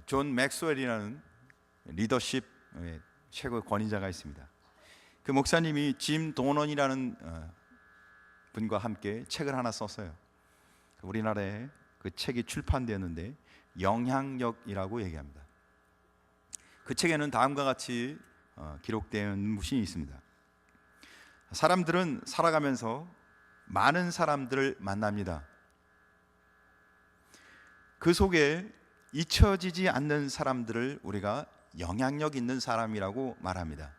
존 맥스웰이라는 리더십 최고의 권위자가 있습니다. 그 목사님이 짐 도넌이라는 분과 함께 책을 하나 썼어요. 우리나라에 그 책이 출판되었는데 영향력이라고 얘기합니다. 그 책에는 다음과 같이 기록된 무신이 있습니다. 사람들은 살아가면서 많은 사람들을 만납니다. 그 속에 잊혀지지 않는 사람들을 우리가 영향력 있는 사람이라고 말합니다.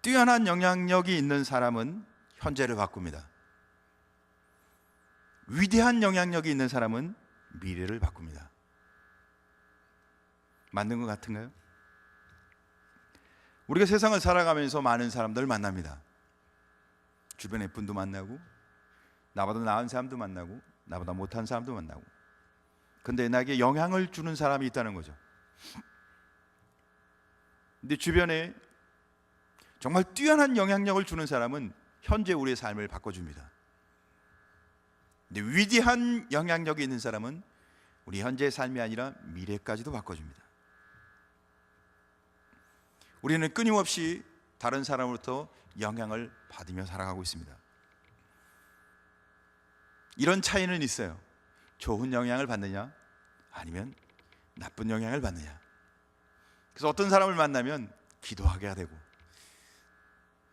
뛰어난 영향력이 있는 사람은 현재를 바꿉니다. 위대한 영향력이 있는 사람은 미래를 바꿉니다. 맞는 것 같은가요? 우리가 세상을 살아가면서 많은 사람들을 만납니다. 주변의 분도 만나고, 나보다 나은 사람도 만나고, 나보다 못한 사람도 만나고. 근데 나에게 영향을 주는 사람이 있다는 거죠. 근데 주변에 정말 뛰어난 영향력을 주는 사람은 현재 우리의 삶을 바꿔줍니다. 근데 위대한 영향력이 있는 사람은 우리 현재의 삶이 아니라 미래까지도 바꿔줍니다. 우리는 끊임없이 다른 사람으로부터 영향을 받으며 살아가고 있습니다. 이런 차이는 있어요. 좋은 영향을 받느냐 아니면 나쁜 영향을 받느냐. 그래서 어떤 사람을 만나면 기도하게 되고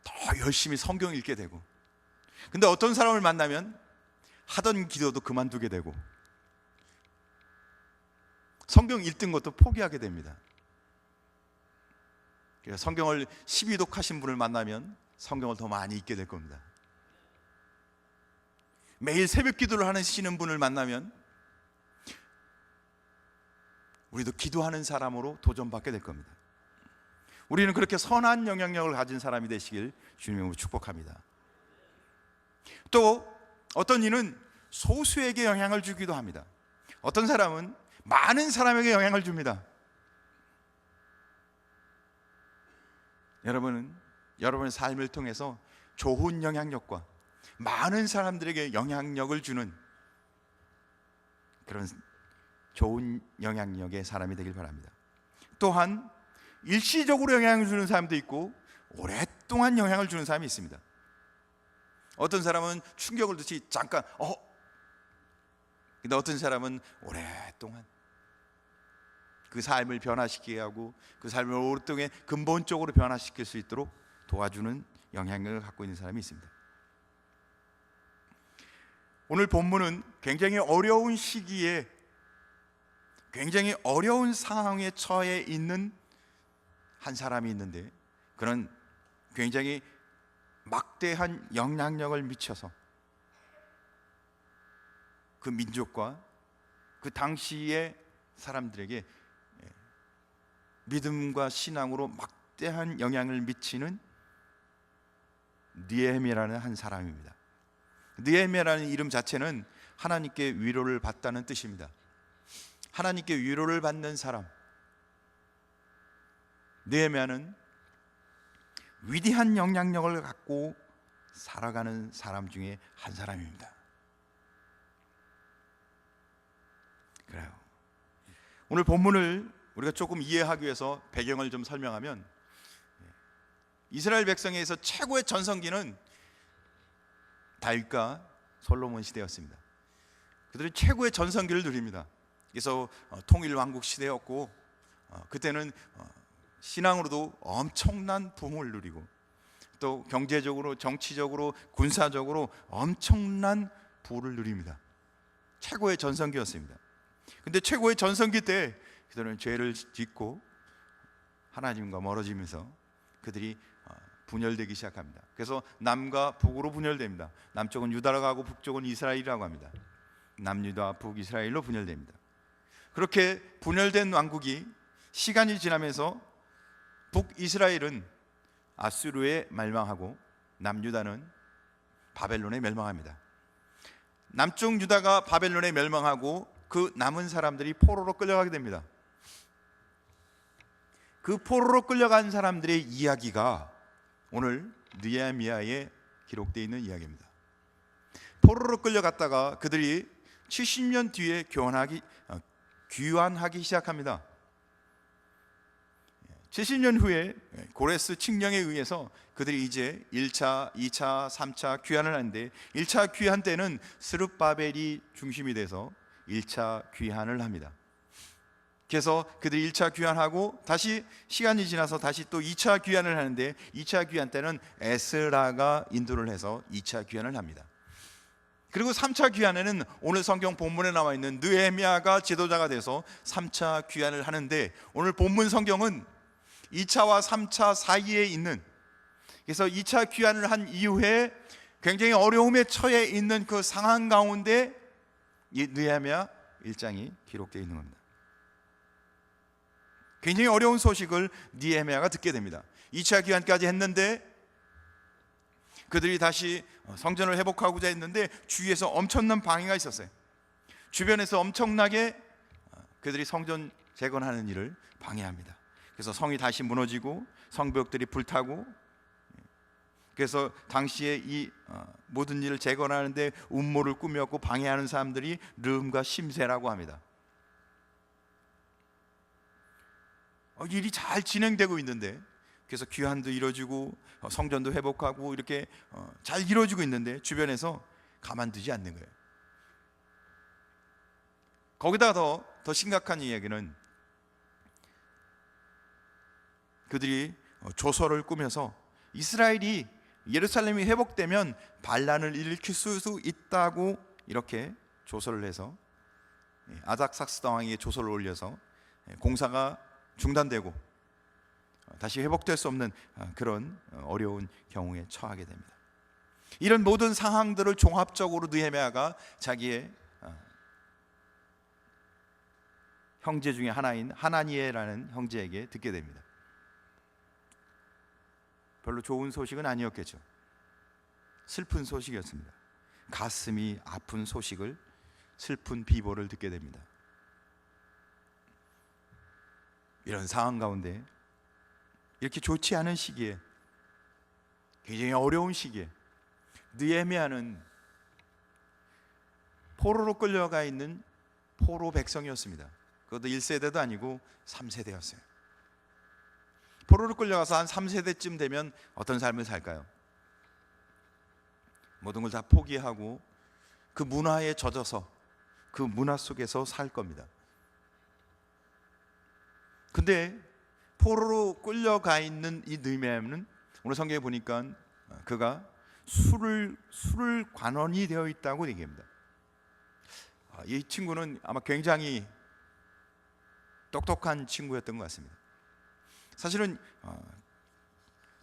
더 열심히 성경 읽게 되고, 근데 어떤 사람을 만나면 하던 기도도 그만두게 되고 성경 읽던 것도 포기하게 됩니다. 그래서 성경을 12독 하신 분을 만나면 성경을 더 많이 읽게 될 겁니다. 매일 새벽 기도를 하시는 분을 만나면 우리도 기도하는 사람으로 도전받게 될 겁니다. 우리는 그렇게 선한 영향력을 가진 사람이 되시길 주님으로 축복합니다. 또 어떤 이는 소수에게 영향을 주기도 합니다. 어떤 사람은 많은 사람에게 영향을 줍니다. 여러분은 여러분의 삶을 통해서 좋은 영향력과 많은 사람들에게 영향력을 주는 그런 좋은 영향력의 사람이 되길 바랍니다. 또한 일시적으로 영향을 주는 사람도 있고 오랫동안 영향을 주는 사람이 있습니다. 어떤 사람은 충격을 듣지 잠깐 근데 어떤 사람은 오랫동안 그 삶을 변화시키게 하고 그 삶을 오랫동안 근본적으로 변화시킬 수 있도록 도와주는 영향력을 갖고 있는 사람이 있습니다. 오늘 본문은 굉장히 어려운 시기에 굉장히 어려운 상황에 처해 있는 한 사람이 있는데, 그는 굉장히 막대한 영향력을 미쳐서 그 민족과 그 당시의 사람들에게 믿음과 신앙으로 막대한 영향을 미치는 느헤미야라는 한 사람입니다. 느헤미야라는 이름 자체는 하나님께 위로를 받다는 뜻입니다. 하나님께 위로를 받는 사람. 느헤미야는 위대한 영향력을 갖고 살아가는 사람 중에 한 사람입니다. 그래요. 오늘 본문을 우리가 조금 이해하기 위해서 배경을 좀 설명하면, 이스라엘 백성에서 최고의 전성기는 다윗과 솔로몬 시대였습니다. 그들이 최고의 전성기를 누립니다. 그래서 통일 왕국 시대였고, 그때는 신앙으로도 엄청난 부흥을 누리고 또 경제적으로, 정치적으로, 군사적으로 엄청난 부를 누립니다. 최고의 전성기였습니다. 근데 최고의 전성기 때 그들은 죄를 짓고 하나님과 멀어지면서 그들이 분열되기 시작합니다. 그래서 남과 북으로 분열됩니다. 남쪽은 유다라고 하고 북쪽은 이스라엘이라고 합니다. 남유다, 북이스라엘로 분열됩니다. 그렇게 분열된 왕국이 시간이 지나면서 북이스라엘은 아수르에 멸망하고 남유다는 바벨론에 멸망합니다. 남쪽 유다가 바벨론에 멸망하고 그 남은 사람들이 포로로 끌려가게 됩니다. 그 포로로 끌려간 사람들의 이야기가 오늘 느헤미야에 기록되어 있는 이야기입니다. 포로로 끌려갔다가 그들이 70년 뒤에 귀환하기 시작합니다. 70년 후에 고레스 칙령에 의해서 그들이 이제 1차, 2차, 3차 귀환을 하는데 1차 귀환 때는 스룹바벨이 중심이 돼서 1차 귀환을 합니다. 그래서 그들이 1차 귀환하고 다시 시간이 지나서 다시 또 2차 귀환을 하는데 2차 귀환 때는 에스라가 인도를 해서 2차 귀환을 합니다. 그리고 3차 귀환에는 오늘 성경 본문에 나와 있는 느헤미야가 지도자가 돼서 3차 귀환을 하는데 오늘 본문 성경은 2차와 3차 사이에 있는, 그래서 2차 귀환을 한 이후에 굉장히 어려움에 처해 있는 그 상황 가운데 이 느헤미야 1장이 기록되어 있는 겁니다. 굉장히 어려운 소식을 느헤미야가 듣게 됩니다. 2차 귀환까지 했는데 그들이 다시 성전을 회복하고자 했는데 주위에서 엄청난 방해가 있었어요. 주변에서 엄청나게 그들이 성전 재건하는 일을 방해합니다. 그래서 성이 다시 무너지고 성벽들이 불타고, 그래서 당시에 이 모든 일을 재건하는데 음모를 꾸몄고 방해하는 사람들이 르음과 심세라고 합니다. 일이 잘 진행되고 있는데, 그래서 귀환도 이루어지고 성전도 회복하고 이렇게 잘 이루어지고 있는데 주변에서 가만두지 않는 거예요. 거기다가 더 심각한 이야기는 그들이 조서를 꾸며서 이스라엘이 예루살렘이 회복되면 반란을 일으킬 수 있다고 이렇게 조서를 해서 아닥삭스 왕에게 조서를 올려서 공사가 중단되고 다시 회복될 수 없는 그런 어려운 경우에 처하게 됩니다. 이런 모든 상황들을 종합적으로 느헤미야가 자기의 형제 중에 하나인 하나니엘라는 형제에게 듣게 됩니다. 별로 좋은 소식은 아니었겠죠. 슬픈 소식이었습니다. 가슴이 아픈 소식을, 슬픈 비보를 듣게 됩니다. 이런 상황 가운데 이렇게 좋지 않은 시기에, 굉장히 어려운 시기에 느헤미야는 포로로 끌려가 있는 포로 백성이었습니다. 그것도 1세대도 아니고 3세대였어요. 포로로 끌려가서 한 3세대쯤 되면 어떤 삶을 살까요? 모든 걸 다 포기하고 그 문화에 젖어서 그 문화 속에서 살 겁니다. 근데 포로로 끌려가 있는 이 느헤미야는 오늘 성경에 보니까 그가 술을 관원이 되어 있다고 얘기합니다. 이 친구는 아마 굉장히 똑똑한 친구였던 것 같습니다. 사실은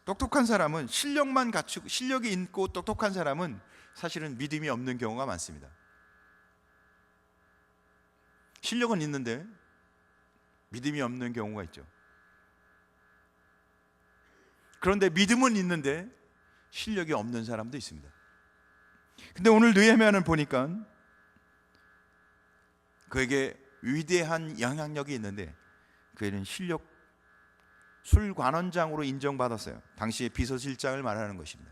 똑똑한 사람은 실력만 갖추고, 실력이 있고 똑똑한 사람은 사실은 믿음이 없는 경우가 많습니다. 실력은 있는데 믿음이 없는 경우가 있죠. 그런데 믿음은 있는데 실력이 없는 사람도 있습니다. 근데 오늘 느헤미야는 보니까 그에게 위대한 영향력이 있는데 그에는 술관원장으로 인정받았어요. 당시의 비서실장을 말하는 것입니다.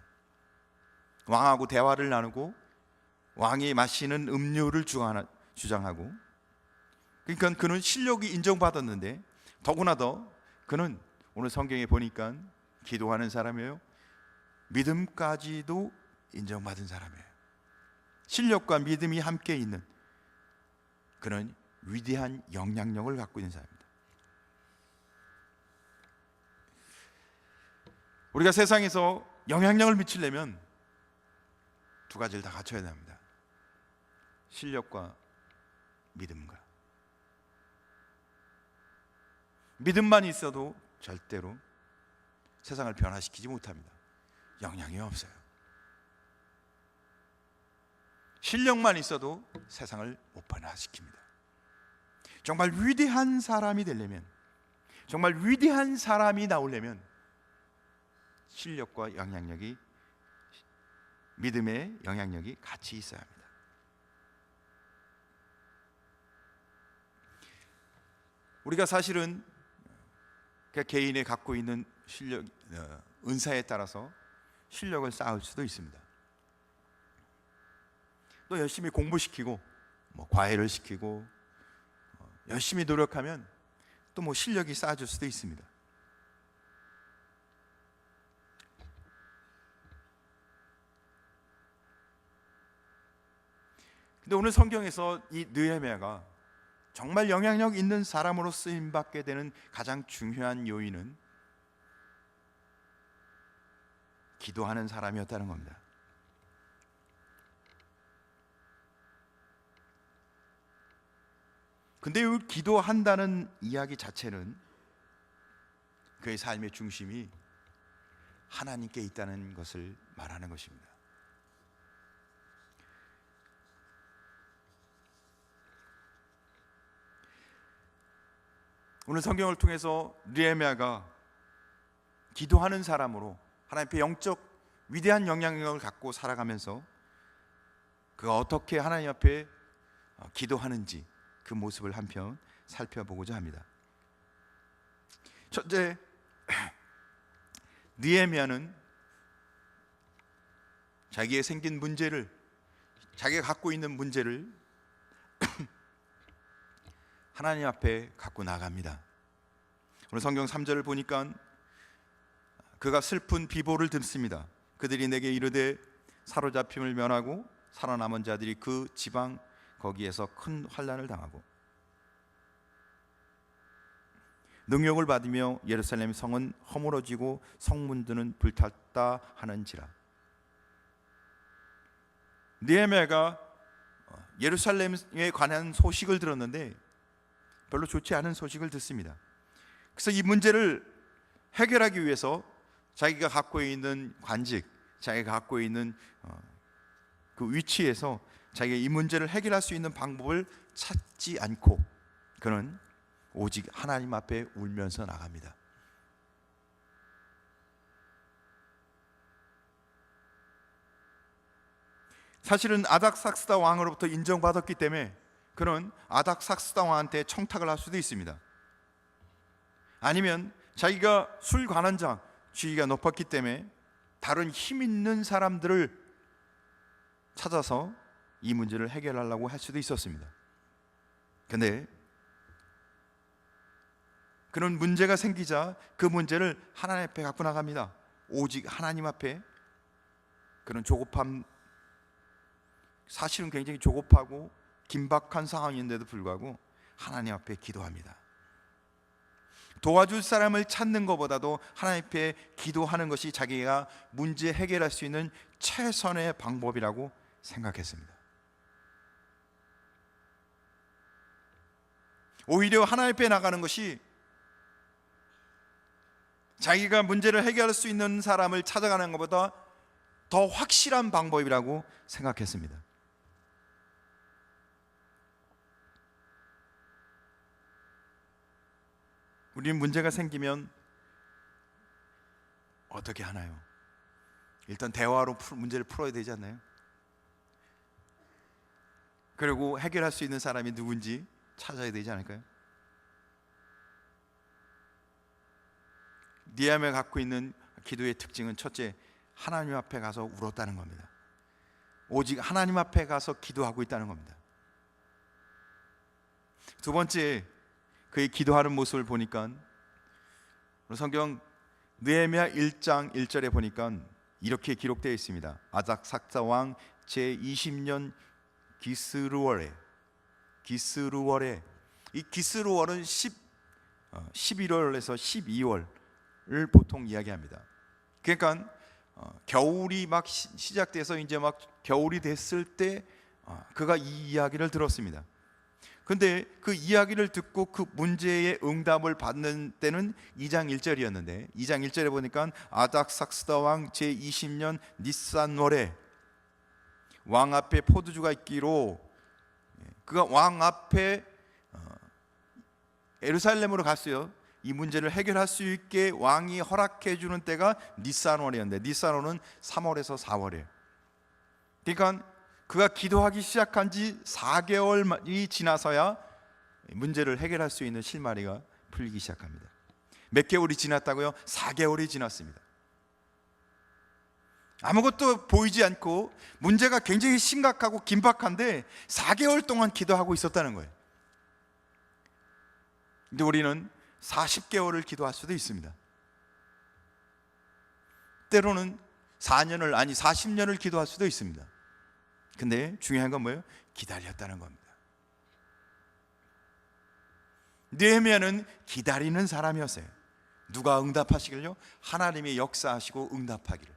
왕하고 대화를 나누고 왕이 마시는 음료를 주장하고, 그러니까 그는 실력이 인정받았는데 더구나 더 그는 오늘 성경에 보니까 기도하는 사람이에요. 믿음까지도 인정받은 사람이에요. 실력과 믿음이 함께 있는, 그는 위대한 영향력을 갖고 있는 사람입니다. 우리가 세상에서 영향력을 미치려면 두 가지를 다 갖춰야 합니다. 실력과 믿음과. 믿음만 있어도 절대로 세상을 변화시키지 못합니다. 영향이 없어요. 실력만 있어도 세상을 못 변화시킵니다. 정말 위대한 사람이 되려면, 정말 위대한 사람이 나오려면 실력과 영향력이, 믿음의 영향력이 같이 있어야 합니다. 우리가 사실은 개인이 갖고 있는 실력, 은사에 따라서 실력을 쌓을 수도 있습니다. 또 열심히 공부시키고 과외를 시키고 열심히 노력하면 또 뭐 실력이 쌓아질 수도 있습니다. 근데 오늘 성경에서 이 느헤미야가 정말 영향력 있는 사람으로 쓰임 받게 되는 가장 중요한 요인은 기도하는 사람이었다는 겁니다. 근데 이 기도한다는 이야기 자체는 그의 삶의 중심이 하나님께 있다는 것을 말하는 것입니다. 오늘 성경을 통해서 느헤미야가 기도하는 사람으로 하나님 앞에 영적 위대한 영향력을 갖고 살아가면서 그가 어떻게 하나님 앞에 기도하는지 그 모습을 한편 살펴보고자 합니다. 첫째, 느헤미야는 자기의 생긴 문제를, 자기가 갖고 있는 문제를 하나님 앞에 갖고 나갑니다. 오늘 성경 3절을 보니까 그가 슬픈 비보를 듣습니다. 그들이 내게 이르되 사로잡힘을 면하고 살아남은 자들이 그 지방 거기에서 큰 환난을 당하고 능욕을 받으며 예루살렘 성은 허물어지고 성문들은 불탔다 하는지라. 느헤미야가 예루살렘에 관한 소식을 들었는데 별로 좋지 않은 소식을 듣습니다. 그래서 이 문제를 해결하기 위해서 자기가 갖고 있는 관직, 자기가 갖고 있는 그 위치에서 자기가 이 문제를 해결할 수 있는 방법을 찾지 않고 그는 오직 하나님 앞에 울면서 나갑니다. 사실은 아닥삭스다 왕으로부터 인정받았기 때문에 그는 아닥삭스다 왕한테 청탁을 할 수도 있습니다. 아니면 자기가 술 관원장 지위가 높았기 때문에 다른 힘 있는 사람들을 찾아서 이 문제를 해결하려고 할 수도 있었습니다. 근데 그런 문제가 생기자 그 문제를 하나님 앞에 갖고 나갑니다. 오직 하나님 앞에. 그런 조급함, 사실은 굉장히 조급하고 긴박한 상황인데도 불구하고 하나님 앞에 기도합니다. 도와줄 사람을 찾는 것보다도 하나님 앞에 기도하는 것이 자기가 문제 해결할 수 있는 최선의 방법이라고 생각했습니다. 오히려 하나님 앞에 나가는 것이 자기가 문제를 해결할 수 있는 사람을 찾아가는 것보다 더 확실한 방법이라고 생각했습니다. 우리는 문제가 생기면 어떻게 하나요? 일단 대화로 문제를 풀어야 되지 않나요? 그리고 해결할 수 있는 사람이 누군지 찾아야 되지 않을까요? 느헤미야가 갖고 있는 기도의 특징은 첫째, 하나님 앞에 가서 울었다는 겁니다. 오직 하나님 앞에 가서 기도하고 있다는 겁니다. 두 번째, 그의 기도하는 모습을 보니까 성경 느헤미야 1장 1절에 보니까 이렇게 기록되어 있습니다. 아닥삭스다 왕 제20년 기스루월에, 이 기스루월은 11월에서 12월을 보통 이야기합니다. 그러니까 겨울이 막 시작돼서 이제 막 겨울이 됐을 때 그가 이 이야기를 들었습니다. 근데 그 이야기를 듣고 그 문제의 응답을 받는 때는 2장 1절이었는데 2장 1절에 보니까 아닥삭스다 왕 제20년 니산월에 왕 앞에 포도주가 있기로, 그가 왕 앞에 예루살렘으로 갔어요. 이 문제를 해결할 수 있게 왕이 허락해 주는 때가 니산월이었는데 니산월은 3월에서 4월이에요. 그러니까 그가 기도하기 시작한 지 4개월이 지나서야 문제를 해결할 수 있는 실마리가 풀리기 시작합니다. 몇 개월이 지났다고요? 4개월이 지났습니다. 아무것도 보이지 않고 문제가 굉장히 심각하고 긴박한데 4개월 동안 기도하고 있었다는 거예요. 근데 우리는 40개월을 기도할 수도 있습니다. 때로는 4년을 아니 40년을 기도할 수도 있습니다. 근데 중요한 건 뭐예요? 기다렸다는 겁니다. 느헤미야는 기다리는 사람이었어요. 누가 응답하시길요? 하나님이 역사하시고 응답하기를.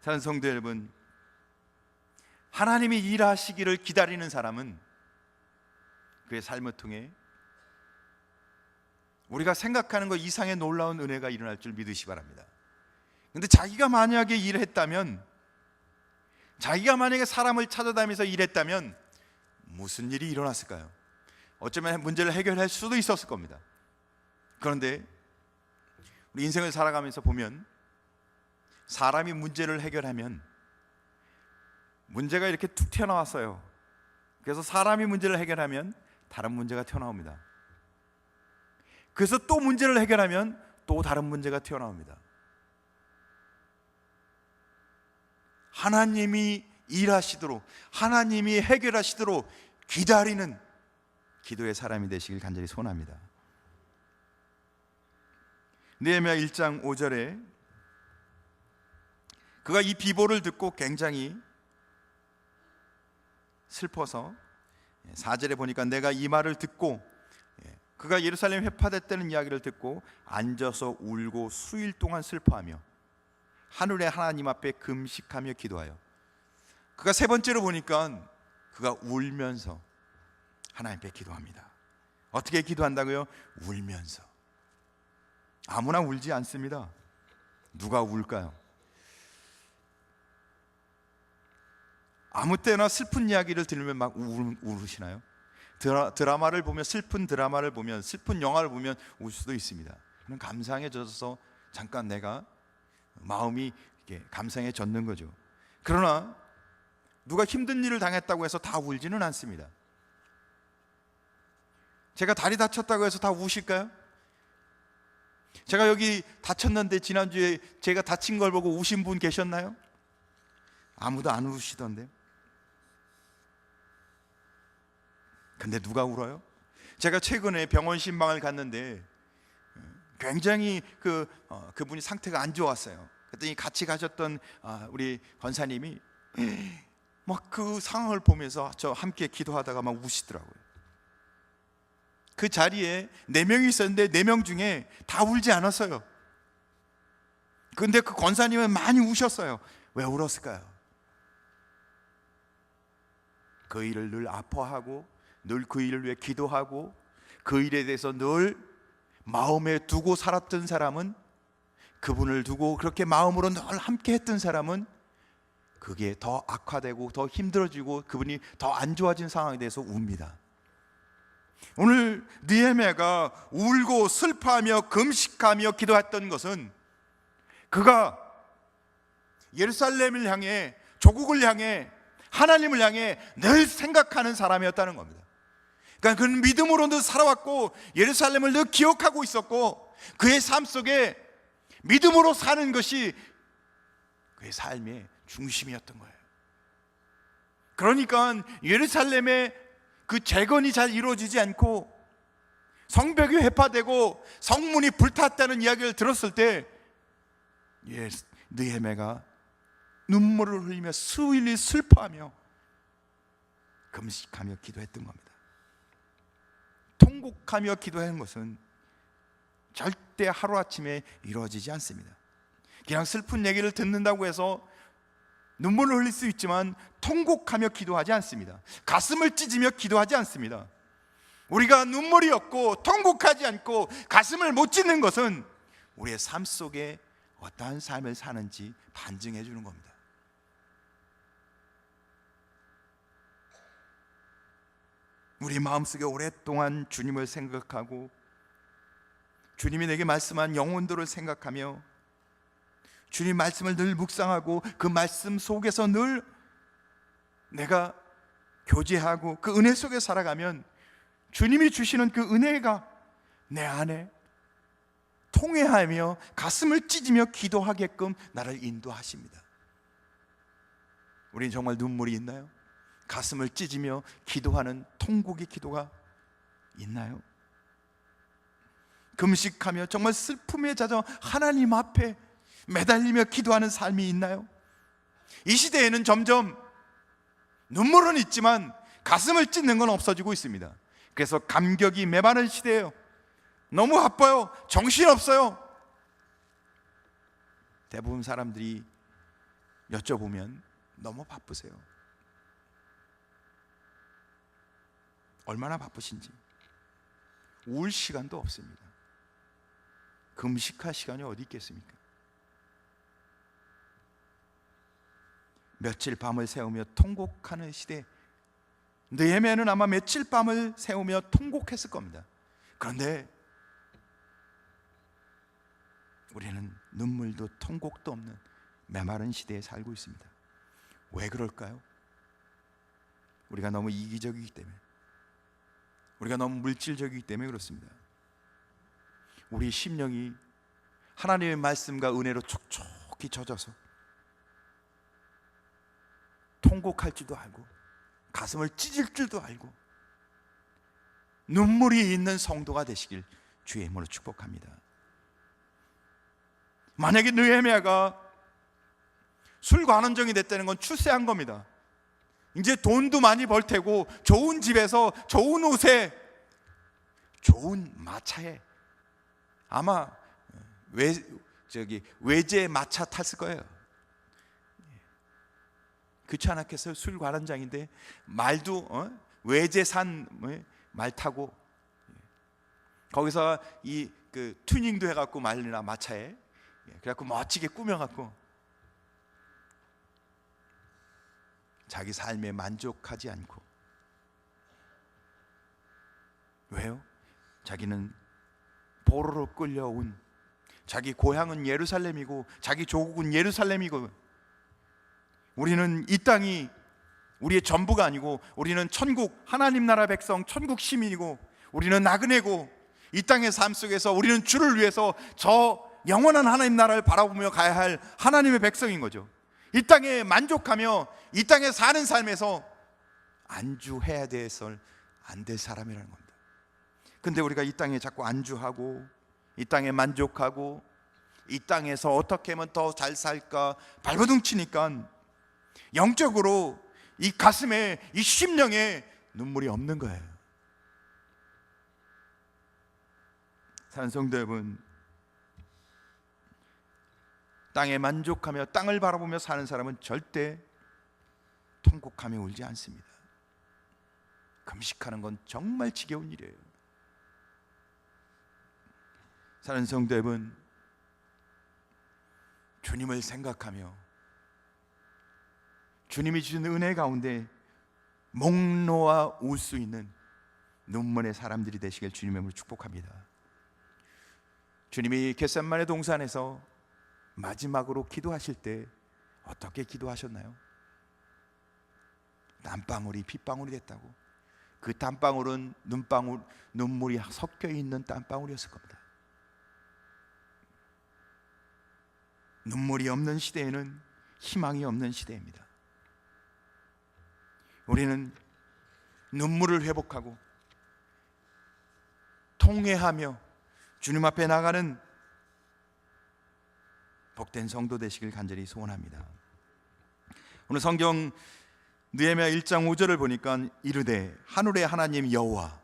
사랑하는 성도 여러분, 하나님이 일하시기를 기다리는 사람은 그의 삶을 통해 우리가 생각하는 것 이상의 놀라운 은혜가 일어날 줄 믿으시기 바랍니다. 근데 자기가 만약에 일했다면, 자기가 만약에 사람을 찾아다니면서 일했다면 무슨 일이 일어났을까요? 어쩌면 문제를 해결할 수도 있었을 겁니다. 그런데 우리 인생을 살아가면서 보면 사람이 문제를 해결하면 문제가 이렇게 툭 튀어나왔어요. 그래서 사람이 문제를 해결하면 다른 문제가 튀어나옵니다. 그래서 또 문제를 해결하면 또 다른 문제가 튀어나옵니다. 하나님이 일하시도록, 하나님이 해결하시도록 기다리는 기도의 사람이 되시길 간절히 소원합니다. 느헤미야 1장 5절에 그가 이 비보를 듣고 굉장히 슬퍼서, 4절에 보니까 내가 이 말을 듣고, 그가 예루살렘 회파됐다는 이야기를 듣고 앉아서 울고 수일 동안 슬퍼하며 하늘의 하나님 앞에 금식하며 기도하여, 그가 세 번째로 보니까 그가 울면서 하나님께 기도합니다. 어떻게 기도한다고요? 울면서. 아무나 울지 않습니다. 누가 울까요? 아무 때나 슬픈 이야기를 들으면 막 울으시나요? 드라마를 보면, 슬픈 드라마를 보면, 슬픈 영화를 보면 울 수도 있습니다. 그는 감상에 젖어서 잠깐 내가 마음이 이렇게 감상에 젖는 거죠. 그러나 누가 힘든 일을 당했다고 해서 다 울지는 않습니다. 제가 다리 다쳤다고 해서 다 우실까요? 제가 여기 다쳤는데 지난주에 제가 다친 걸 보고 우신 분 계셨나요? 아무도 안 우시던데요. 근데 누가 울어요? 제가 최근에 병원 신방을 갔는데 굉장히 그분이 상태가 안 좋았어요. 그랬더니 같이 가셨던 우리 권사님이 막 그 상황을 보면서 저 함께 기도하다가 막 우시더라고요. 그 자리에 4명이 있었는데 4명 중에 다 울지 않았어요. 근데 그 권사님은 많이 우셨어요. 왜 울었을까요? 그 일을 늘 아파하고 늘 그 일을 위해 기도하고 그 일에 대해서 늘 마음에 두고 살았던 사람은, 그분을 두고 그렇게 마음으로 늘 함께 했던 사람은 그게 더 악화되고 더 힘들어지고 그분이 더 안 좋아진 상황에 대해서 웁니다. 오늘 느헤미야가 울고 슬퍼하며 금식하며 기도했던 것은 그가 예루살렘을 향해, 조국을 향해, 하나님을 향해 늘 생각하는 사람이었다는 겁니다. 그러니까 그는 믿음으로 늘 살아왔고 예루살렘을 늘 기억하고 있었고 그의 삶 속에 믿음으로 사는 것이 그의 삶의 중심이었던 거예요. 그러니까 예루살렘의 그 재건이 잘 이루어지지 않고 성벽이 회파되고 성문이 불탔다는 이야기를 들었을 때 느헤미야가 눈물을 흘리며 수일이 슬퍼하며 금식하며 기도했던 겁니다. 통곡하며 기도하는 것은 절대 하루아침에 이루어지지 않습니다. 그냥 슬픈 얘기를 듣는다고 해서 눈물을 흘릴 수 있지만 통곡하며 기도하지 않습니다. 가슴을 찢으며 기도하지 않습니다. 우리가 눈물이 없고 통곡하지 않고 가슴을 못 찢는 것은 우리의 삶 속에 어떠한 삶을 사는지 반증해 주는 겁니다. 우리 마음속에 오랫동안 주님을 생각하고 주님이 내게 말씀한 영혼들을 생각하며 주님 말씀을 늘 묵상하고 그 말씀 속에서 늘 내가 교제하고 그 은혜 속에 살아가면 주님이 주시는 그 은혜가 내 안에 통회하며 가슴을 찢으며 기도하게끔 나를 인도하십니다. 우린 정말 눈물이 있나요? 가슴을 찢으며 기도하는 통곡의 기도가 있나요? 금식하며 정말 슬픔에 젖어 하나님 앞에 매달리며 기도하는 삶이 있나요? 이 시대에는 점점 눈물은 있지만 가슴을 찢는 건 없어지고 있습니다. 그래서 감격이 메마른 시대예요. 너무 바빠요. 정신없어요. 대부분 사람들이 여쭤보면 너무 바쁘세요. 얼마나 바쁘신지. 울 시간도 없습니다. 금식할 시간이 어디 있겠습니까? 며칠 밤을 새우며 통곡하는 시대. 느헤미야는 아마 며칠 밤을 새우며 통곡했을 겁니다. 그런데 우리는 눈물도 통곡도 없는 메마른 시대에 살고 있습니다. 왜 그럴까요? 우리가 너무 이기적이기 때문에, 우리가 너무 물질적이기 때문에 그렇습니다. 우리 심령이 하나님의 말씀과 은혜로 촉촉히 젖어서 통곡할 줄도 알고 가슴을 찢을 줄도 알고 눈물이 있는 성도가 되시길 주의 이름으로 축복합니다. 만약에 느헤미야가 술관원정이 됐다는 건 출세한 겁니다. 이제 돈도 많이 벌 테고 좋은 집에서 좋은 옷에 좋은 마차에 아마 외제 마차 탔을 거예요. 그렇지 않았겠어요? 술관원장인데 말도 외제산 말 타고 거기서 그 튜닝도 해갖고 말이나 마차에 그래갖고 멋지게 꾸며갖고 자기 삶에 만족하지 않고. 왜요? 자기는 포로로 끌려온, 자기 고향은 예루살렘이고 자기 조국은 예루살렘이고, 우리는 이 땅이 우리의 전부가 아니고 우리는 천국, 하나님 나라 백성, 천국 시민이고, 우리는 나그네고, 이 땅의 삶 속에서 우리는 주를 위해서 저 영원한 하나님 나라를 바라보며 가야 할 하나님의 백성인 거죠. 이 땅에 만족하며 이 땅에 사는 삶에서 안주해야 돼서 안 될 사람이라는 겁니다. 근데 우리가 이 땅에 자꾸 안주하고 이 땅에 만족하고 이 땅에서 어떻게 하면 더 잘 살까 발버둥 치니까 영적으로 이 가슴에, 이 심령에 눈물이 없는 거예요. 사랑하는 성도 여러분, 땅에 만족하며 땅을 바라보며 사는 사람은 절대 통곡하며 울지 않습니다. 금식하는 건 정말 지겨운 일이에요. 사랑하는 성도 여러분, 주님을 생각하며 주님이 주신 은혜 가운데 목 놓아 울 수 있는 눈물의 사람들이 되시길 주님의 이름으로 축복합니다. 주님이 겟세마네 동산에서 마지막으로 기도하실 때 어떻게 기도하셨나요? 땀방울이 핏방울이 됐다고. 그 땀방울은 눈물이 섞여 있는 땀방울이었을 겁니다. 눈물이 없는 시대에는 희망이 없는 시대입니다. 우리는 눈물을 회복하고 통회하며 주님 앞에 나가는 복된 성도 되시길 간절히 소원합니다. 오늘 성경 느헤미야 1장 5절을 보니까 이르되 하늘의 하나님 여호와,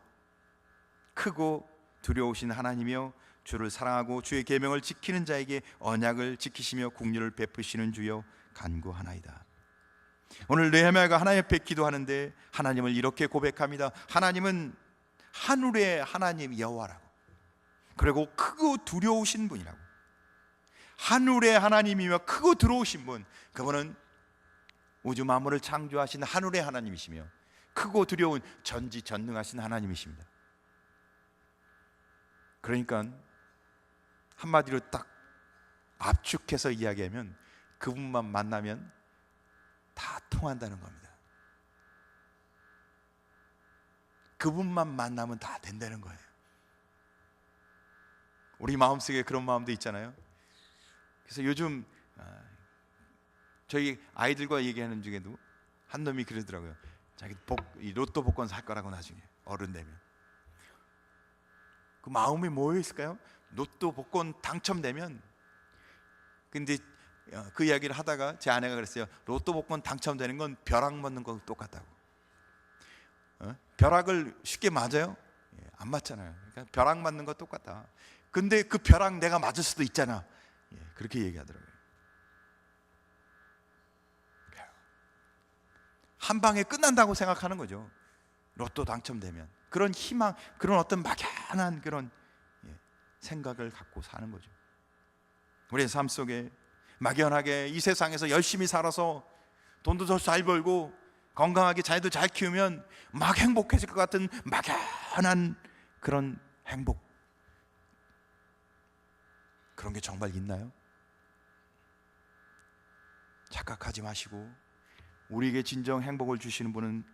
크고 두려우신 하나님이여, 주를 사랑하고 주의 계명을 지키는 자에게 언약을 지키시며 긍휼을 베푸시는 주여 간구하나이다. 오늘 느헤미야가 하나님 앞에 기도하는데 하나님을 이렇게 고백합니다. 하나님은 하늘의 하나님 여호와라고, 그리고 크고 두려우신 분이라고. 하늘의 하나님이며 크고 두려우신 분, 그분은 우주 만물을 창조하신 하늘의 하나님이시며 크고 두려운 전지전능하신 하나님이십니다. 그러니까 한마디로 딱 압축해서 이야기하면 그분만 만나면 다 통한다는 겁니다. 그분만 만나면 다 된다는 거예요. 우리 마음속에 그런 마음도 있잖아요. 그래서 요즘 저희 아이들과 얘기하는 중에도 한 놈이 그러더라고요. 자기 이 로또 복권 살 거라고 나중에 어른 되면. 그 마음이 뭐였을까요? 로또 복권 당첨되면. 근데 그 이야기를 하다가 제 아내가 그랬어요. 로또 복권 당첨되는 건 벼락 맞는 거 똑같다고. 벼락을 쉽게 맞아요? 안 맞잖아요. 그러니까 벼락 맞는 거 똑같다. 근데 그 벼락 내가 맞을 수도 있잖아. 그렇게 얘기하더라고요. 한 방에 끝난다고 생각하는 거죠. 로또 당첨되면. 그런 희망, 그런 어떤 막연한 그런 생각을 갖고 사는 거죠. 우리의 삶 속에 막연하게 이 세상에서 열심히 살아서 돈도 더 잘 벌고 건강하게 자녀도 잘 키우면 막 행복해질 것 같은 막연한 그런 행복, 그런 게 정말 있나요? 착각하지 마시고 우리에게 진정 행복을 주시는 분은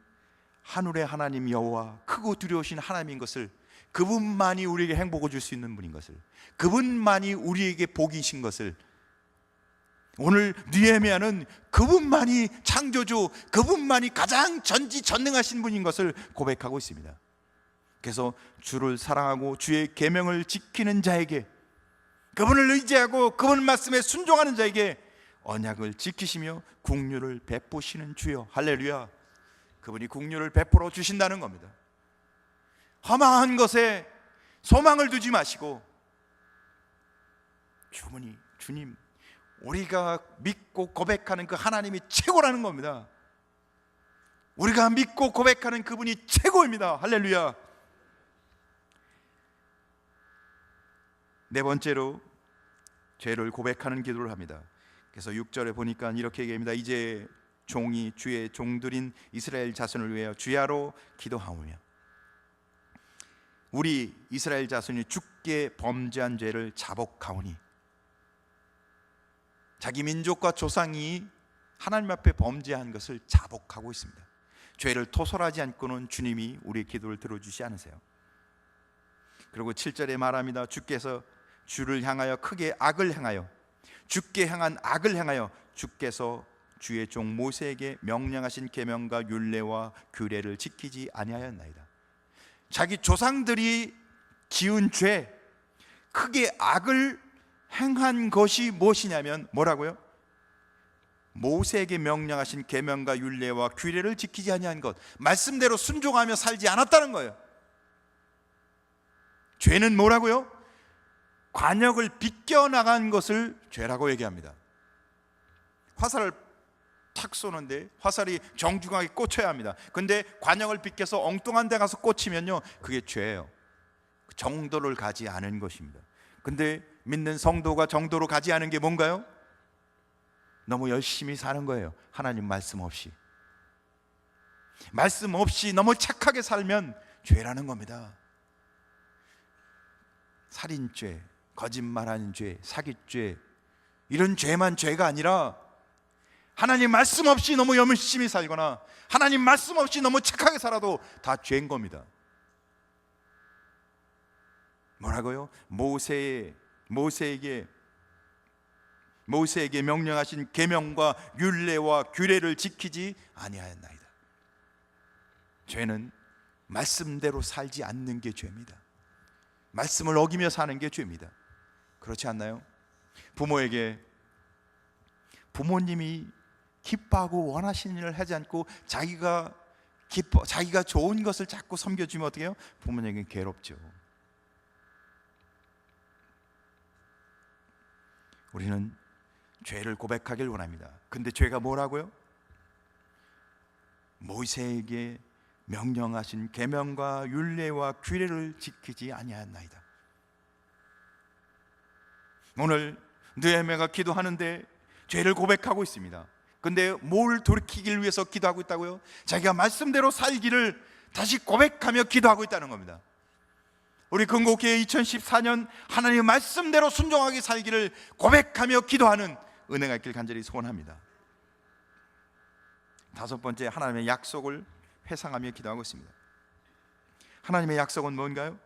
하늘의 하나님 여호와, 크고 두려우신 하나님인 것을, 그분만이 우리에게 행복을 줄 수 있는 분인 것을, 그분만이 우리에게 복이신 것을, 오늘 느헤미야는 그분만이 창조주, 그분만이 가장 전지전능하신 분인 것을 고백하고 있습니다. 그래서 주를 사랑하고 주의 계명을 지키는 자에게, 그분을 의지하고 그분 말씀에 순종하는 자에게 언약을 지키시며 긍휼을 베푸시는 주여. 할렐루야. 그분이 긍휼을 베풀어 주신다는 겁니다. 허망한 것에 소망을 두지 마시고 주님, 우리가 믿고 고백하는 그 하나님이 최고라는 겁니다. 우리가 믿고 고백하는 그분이 최고입니다. 할렐루야. 네 번째로 죄를 고백하는 기도를 합니다. 그래서 6절에 보니까 이렇게 얘기합니다. 이제 종이 주의 종들인 이스라엘 자손을 위하여 주야로 기도하오며. 우리 이스라엘 자손이 주께 범죄한 죄를 자복하오니. 자기 민족과 조상이 하나님 앞에 범죄한 것을 자복하고 있습니다. 죄를 토설하지 않고는 주님이 우리의 기도를 들어주지 않으세요. 그리고 7절에 말합니다. 주께서 주를 향하여 크게 악을 행하여, 주께 향한 악을 행하여 주께서 주의 종 모세에게 명령하신 계명과 율례와 규례를 지키지 아니하였나이다. 자기 조상들이 지은 죄, 크게 악을 행한 것이 무엇이냐면 뭐라고요? 모세에게 명령하신 계명과 율례와 규례를 지키지 아니한 것, 말씀대로 순종하며 살지 않았다는 거예요. 죄는 뭐라고요? 관역을 비껴나간 것을 죄라고 얘기합니다. 화살을 탁 쏘는데 화살이 정중하게 꽂혀야 합니다. 근데 관역을 비껴서 엉뚱한 데 가서 꽂히면요, 그게 죄예요. 정도를 가지 않은 것입니다. 근데 믿는 성도가 정도로 가지 않은 게 뭔가요? 너무 열심히 사는 거예요. 하나님 말씀 없이. 말씀 없이 너무 착하게 살면 죄라는 겁니다. 살인죄, 거짓말하는 죄, 사기죄, 이런 죄만 죄가 아니라 하나님 말씀 없이 너무 열심히 살거나 하나님 말씀 없이 너무 착하게 살아도 다 죄인 겁니다. 뭐라고요? 모세에게 명령하신 계명과 율례와 규례를 지키지 아니하였나이다. 죄는 말씀대로 살지 않는 게 죄입니다. 말씀을 어기며 사는 게 죄입니다. 그렇지 않나요? 부모님이 기뻐하고 원하시는 일을 하지 않고 자기가 좋은 것을 자꾸 섬겨주면 어떻게 해요? 부모님에게 괴롭죠. 우리는 죄를 고백하길 원합니다. 근데 죄가 뭐라고요? 모세에게 명령하신 계명과 율례와 규례를 지키지 아니하였나이다. 오늘 느헤미야가 기도하는데 죄를 고백하고 있습니다. 근데 뭘 돌이키길 위해서 기도하고 있다고요? 자기가 말씀대로 살기를 다시 고백하며 기도하고 있다는 겁니다. 우리 근고교회 2014년 하나님의 말씀대로 순종하게 살기를 고백하며 기도하는 은혜가 있길 간절히 소원합니다. 다섯 번째, 하나님의 약속을 회상하며 기도하고 있습니다. 하나님의 약속은 뭔가요?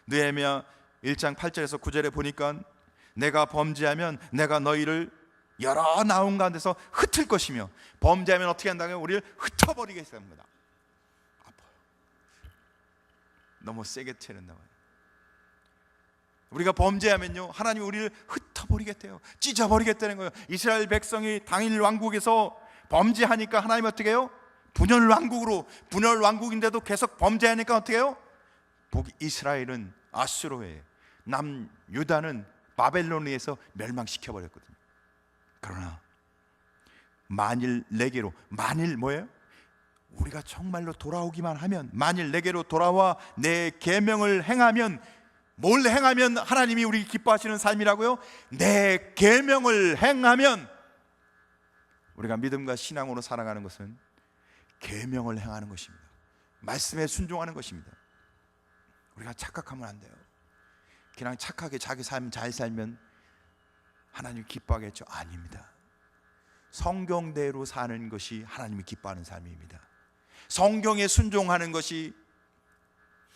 느헤미야 1장 8절에서 9절에 보니까 내가 범죄하면 내가 너희를 여러 나온 가운데서 흩을 것이며, 범죄하면 어떻게 한다고요? 우리를 흩어버리겠습니다. 너무 세게 때렸나 봐요. 우리가 범죄하면요, 하나님이 우리를 흩어버리겠대요. 찢어버리겠다는 거예요. 이스라엘 백성이 당일 왕국에서 범죄하니까 하나님 어떻게 해요? 분열 왕국으로, 분열 왕국인데도 계속 범죄하니까 어떻게 해요? 북이스라엘은 아수르에, 남유다는 바벨론에 의해서 멸망시켜버렸거든요. 그러나 만일 내게로, 만일 뭐예요? 우리가 정말로 돌아오기만 하면, 만일 내게로 돌아와 내 계명을 행하면, 뭘 행하면 하나님이 우리 기뻐하시는 삶이라고요? 내 계명을 행하면. 우리가 믿음과 신앙으로 살아가는 것은 계명을 행하는 것입니다. 말씀에 순종하는 것입니다. 우리가 착각하면 안 돼요. 그냥 착하게 자기 삶 잘 살면 하나님 기뻐하겠죠? 아닙니다. 성경대로 사는 것이 하나님이 기뻐하는 삶입니다. 성경에 순종하는 것이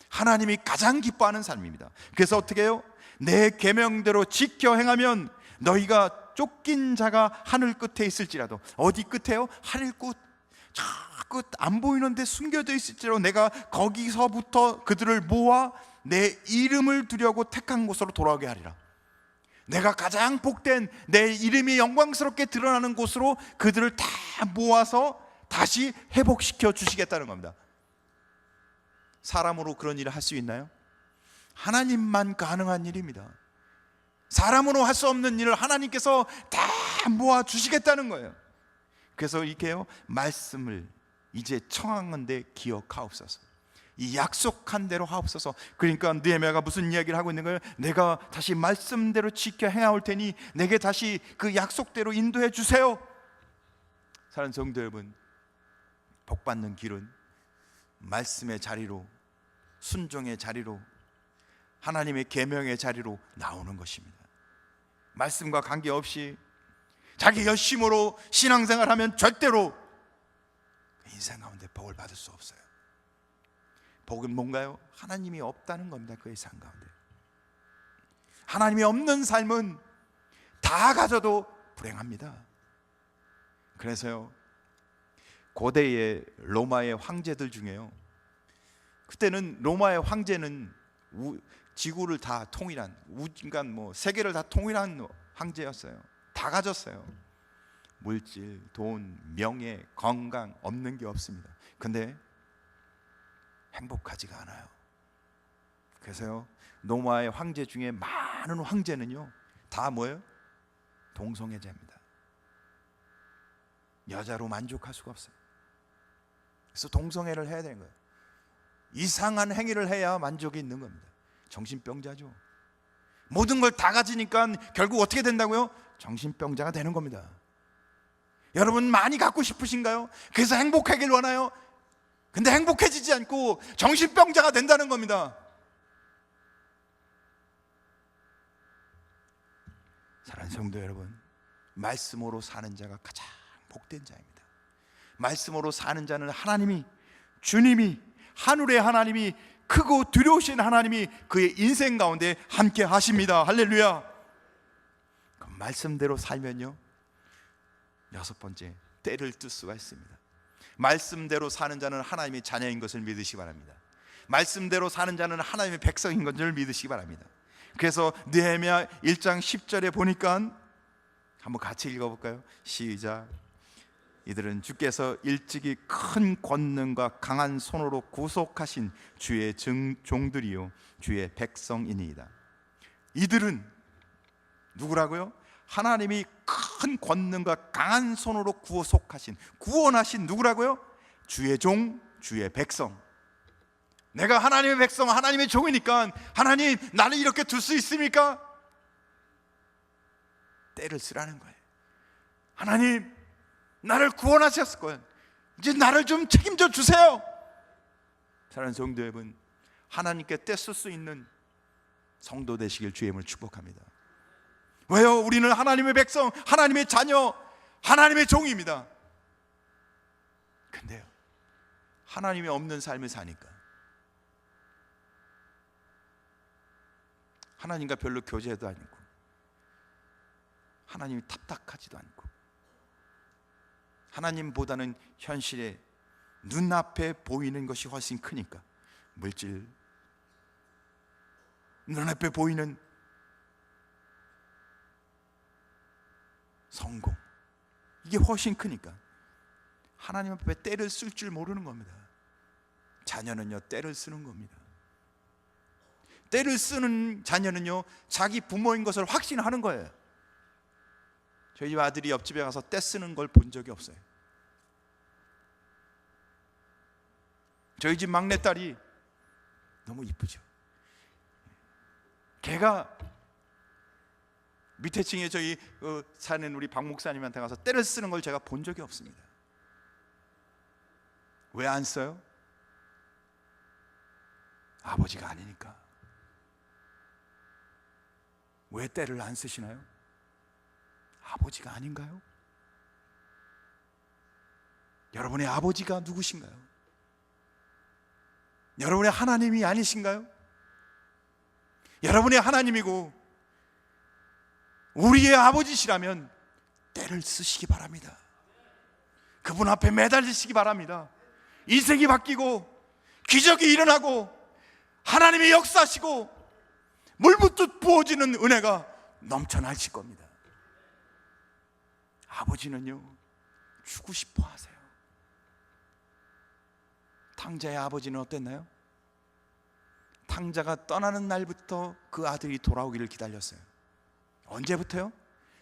하나님이 가장 기뻐하는 삶입니다. 그래서 어떻게 해요? 내 계명대로 지켜 행하면 너희가 쫓긴 자가 하늘 끝에 있을지라도, 어디 끝에요? 하늘 끝, 저 끝 안 보이는데 숨겨져 있을지라도 내가 거기서부터 그들을 모아 내 이름을 두려고 택한 곳으로 돌아오게 하리라. 내가 가장 복된, 내 이름이 영광스럽게 드러나는 곳으로 그들을 다 모아서 다시 회복시켜 주시겠다는 겁니다. 사람으로 그런 일을 할 수 있나요? 하나님만 가능한 일입니다. 사람으로 할 수 없는 일을 하나님께서 다 모아 주시겠다는 거예요. 그래서 이렇게요, 말씀을 이제 청하건대 기억하옵소서. 이 약속한 대로 하옵소서. 그러니까 느헤미야가 무슨 이야기를 하고 있는 거예요? 내가 다시 말씀대로 지켜 행하올 테니 내게 다시 그 약속대로 인도해 주세요. 사랑하는 성도 여러분, 복받는 길은 말씀의 자리로, 순종의 자리로, 하나님의 계명의 자리로 나오는 것입니다. 말씀과 관계없이 자기 열심으로 신앙생활하면 절대로 인생 가운데 복을 받을 수 없어요. 복은 뭔가요? 하나님이 없다는 겁니다. 그 인생 가운데 하나님이 없는 삶은 다 가져도 불행합니다. 그래서요, 고대의 로마의 황제들 중에요, 그때는 로마의 황제는 지구를 다 통일한, 그러니까 뭐 세계를 다 통일한 황제였어요. 다 가졌어요. 물질, 돈, 명예, 건강 없는 게 없습니다. 근데 행복하지가 않아요. 그래서요, 로마의 황제 중에 많은 황제는요 다 뭐예요? 동성애자입니다. 여자로 만족할 수가 없어요. 그래서 동성애를 해야 되는 거예요. 이상한 행위를 해야 만족이 있는 겁니다. 정신병자죠. 모든 걸 다 가지니까 결국 어떻게 된다고요? 정신병자가 되는 겁니다. 여러분 많이 갖고 싶으신가요? 그래서 행복하길 원해요. 근데 행복해지지 않고 정신병자가 된다는 겁니다. 사랑하는 성도 여러분, 말씀으로 사는 자가 가장 복된 자입니다. 말씀으로 사는 자는 하나님이, 주님이, 하늘의 하나님이, 크고 두려우신 하나님이 그의 인생 가운데 함께 하십니다. 할렐루야. 그 말씀대로 살면요, 여섯 번째, 때를 뜰 수가 있습니다. 말씀대로 사는 자는 하나님의 자녀인 것을 믿으시기 바랍니다. 말씀대로 사는 자는 하나님의 백성인 것을 믿으시기 바랍니다. 그래서 느헤미야 1장 10절에 보니까 한번 같이 읽어볼까요? 시작. 이들은 주께서 일찍이 큰 권능과 강한 손으로 구속하신 주의 종들이요 주의 백성이니이다. 이들은 누구라고요? 하나님이 큰 권능과 강한 손으로 구속하신, 구원하신 누구라고요? 주의 종, 주의 백성. 내가 하나님의 백성, 하나님의 종이니까 하나님, 나를 이렇게 둘 수 있습니까? 때를 쓰라는 거예요. 하나님, 나를 구원하셨을 거예요. 이제 나를 좀 책임져 주세요. 사랑하는 성도 여러분, 하나님께 때 쓸 수 있는 성도 되시길 주의 이름으로 축복합니다. 왜요? 우리는 하나님의 백성, 하나님의 자녀, 하나님의 종입니다. 근데요, 하나님이 없는 삶을 사니까 하나님과 별로 교제도 않고 하나님이 탑탁하지도 않고 하나님보다는 현실에 눈앞에 보이는 것이 훨씬 크니까 물질, 눈앞에 보이는 성공, 이게 훨씬 크니까 하나님 앞에 때를 쓸 줄 모르는 겁니다. 자녀는요, 때를 쓰는 겁니다. 때를 쓰는 자녀는요, 자기 부모인 것을 확신하는 거예요. 저희 집 아들이 옆집에 가서 때 쓰는 걸 본 적이 없어요. 저희 집 막내딸이 너무 이쁘죠. 걔가 밑에 층에 저희 사는 우리 박 목사님한테 가서 때를 쓰는 걸 제가 본 적이 없습니다. 왜 안 써요? 아버지가 아니니까. 왜 때를 안 쓰시나요? 아버지가 아닌가요? 여러분의 아버지가 누구신가요? 여러분의 하나님이 아니신가요? 여러분의 하나님이고 우리의 아버지시라면 때를 쓰시기 바랍니다. 그분 앞에 매달리시기 바랍니다. 인생이 바뀌고 기적이 일어나고 하나님의 역사시고 물붓듯 부어지는 은혜가 넘쳐나실 겁니다. 아버지는요, 주고 싶어 하세요. 탕자의 아버지는 어땠나요? 탕자가 떠나는 날부터 그 아들이 돌아오기를 기다렸어요. 언제부터요?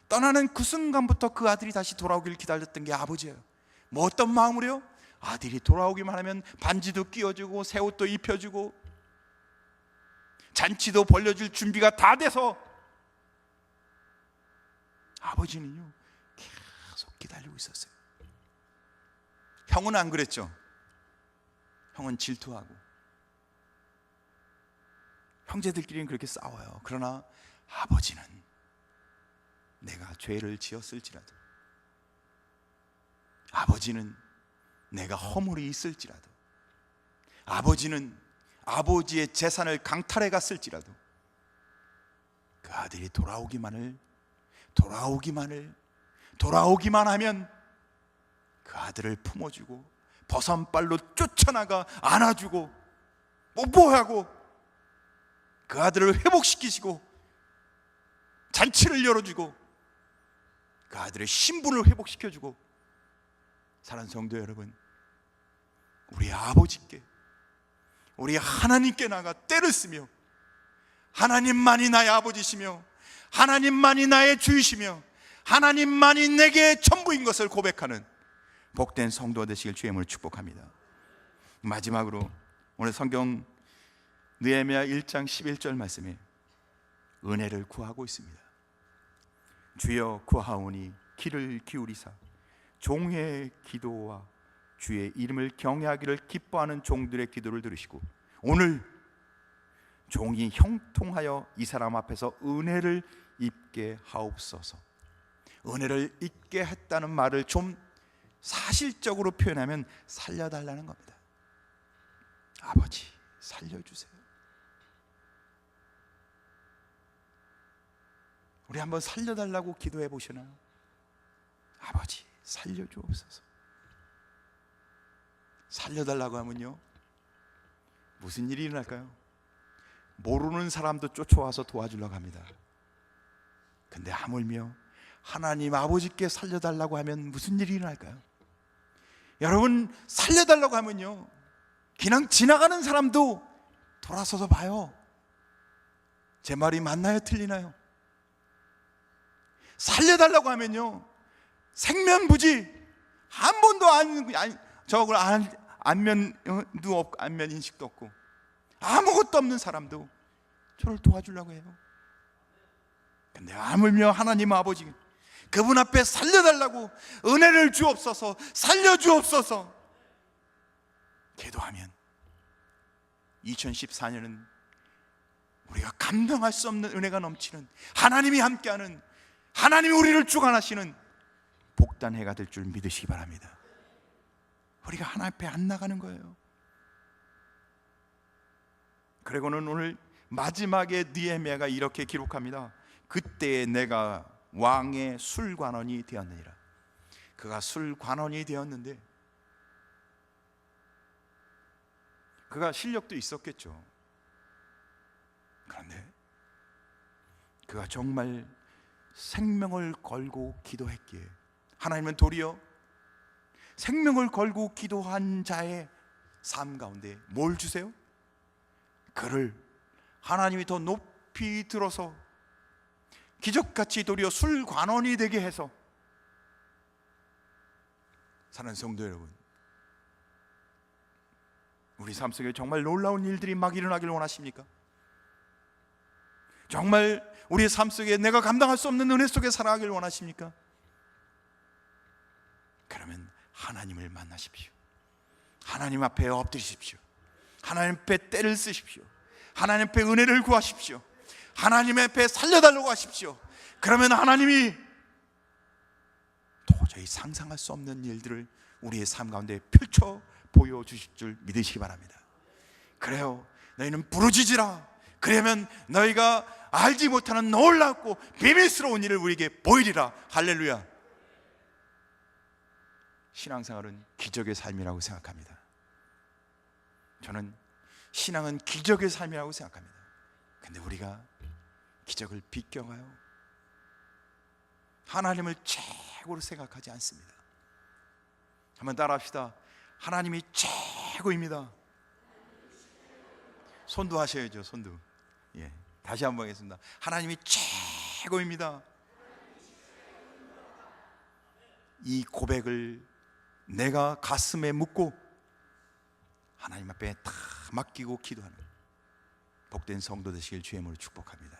떠나는 그 순간부터 그 아들이 다시 돌아오기를 기다렸던 게 아버지예요. 뭐 어떤 마음으로요? 아들이 돌아오기만 하면 반지도 끼워주고 새 옷도 입혀주고 잔치도 벌려줄 준비가 다 돼서 아버지는요, 계속 기다리고 있었어요. 형은 안 그랬죠. 형은 질투하고 형제들끼리는 그렇게 싸워요. 그러나 아버지는 내가 죄를 지었을지라도, 아버지는 내가 허물이 있을지라도, 아버지는 아버지의 재산을 강탈해 갔을지라도 그 아들이 돌아오기만 하면 그 아들을 품어주고 버선발로 쫓아나가 안아주고 뽀뽀하고 그 아들을 회복시키시고 잔치를 열어주고 그 아들의 신분을 회복시켜주고. 사랑하는 성도 여러분, 우리 아버지께, 우리 하나님께 나가 때를 쓰며 하나님만이 나의 아버지시며 하나님만이 나의 주이시며 하나님만이 내게 전부인 것을 고백하는 복된 성도가 되시길 주의 이름으로 축복합니다. 마지막으로 오늘 성경 느헤미야 1장 11절 말씀에 은혜를 구하고 있습니다. 주여 구하오니 귀를 기울이사 종의 기도와 주의 이름을 경외하기를 기뻐하는 종들의 기도를 들으시고 오늘 종이 형통하여 이 사람 앞에서 은혜를 입게 하옵소서. 은혜를 입게 했다는 말을 좀 사실적으로 표현하면 살려달라는 겁니다. 아버지 살려주세요. 우리 한번 살려달라고 기도해 보시나요? 아버지 살려주옵소서. 살려달라고 하면요, 무슨 일이 일어날까요? 모르는 사람도 쫓아와서 도와주려고 합니다. 근데 하물며 하나님 아버지께 살려달라고 하면 무슨 일이 일어날까요? 여러분, 살려달라고 하면요, 그냥 지나가는 사람도 돌아서서 봐요. 제 말이 맞나요? 틀리나요? 살려달라고 하면요, 생면부지 한 번도 저걸 안면도 없고 안면 인식도 없고 아무것도 없는 사람도 저를 도와주려고 해요. 근데 하물며 하나님 아버지 그분 앞에 살려달라고 은혜를 주옵소서, 살려주옵소서 기도하면 2014년은 우리가 감당할 수 없는 은혜가 넘치는, 하나님이 함께하는, 하나님이 우리를 주관하시는 복단 해가 될 줄 믿으시기 바랍니다. 우리가 하나님 앞에 안 나가는 거예요. 그리고는 오늘 마지막에 느헤미야가 이렇게 기록합니다. 그때에 내가 왕의 술관원이 되었느니라. 그가 술관원이 되었는데 그가 실력도 있었겠죠. 그런데 그가 정말 생명을 걸고 기도했기에 하나님은 도리어 생명을 걸고 기도한 자의 삶 가운데 뭘 주세요? 그를 하나님이 더 높이 들어서 기적같이 도리어 술관원이 되게 해서 사는 성도 여러분, 우리 삶 속에 정말 놀라운 일들이 막 일어나길 원하십니까? 정말 우리의 삶 속에 내가 감당할 수 없는 은혜 속에 살아가길 원하십니까? 그러면 하나님을 만나십시오. 하나님 앞에 엎드리십시오. 하나님 앞에 때를 쓰십시오. 하나님 앞에 은혜를 구하십시오. 하나님 앞에 살려달라고 하십시오. 그러면 하나님이 도저히 상상할 수 없는 일들을 우리의 삶 가운데 펼쳐 보여주실 줄 믿으시기 바랍니다. 그래요, 너희는 부르짖으라. 그러면 너희가 알지 못하는 놀랍고 비밀스러운 일을 우리에게 보이리라. 할렐루야. 신앙생활은 기적의 삶이라고 생각합니다. 저는 신앙은 기적의 삶이라고 생각합니다. 근데 우리가 기적을 비껴가요. 하나님을 최고로 생각하지 않습니다. 한번 따라합시다. 하나님이 최고입니다. 손도 하셔야죠. 손도. 예, 다시 한번 하겠습니다. 하나님이 최고입니다. 이 고백을 내가 가슴에 묻고 하나님 앞에 다 맡기고 기도하는 복된 성도 되시길 주의 이름으로 축복합니다.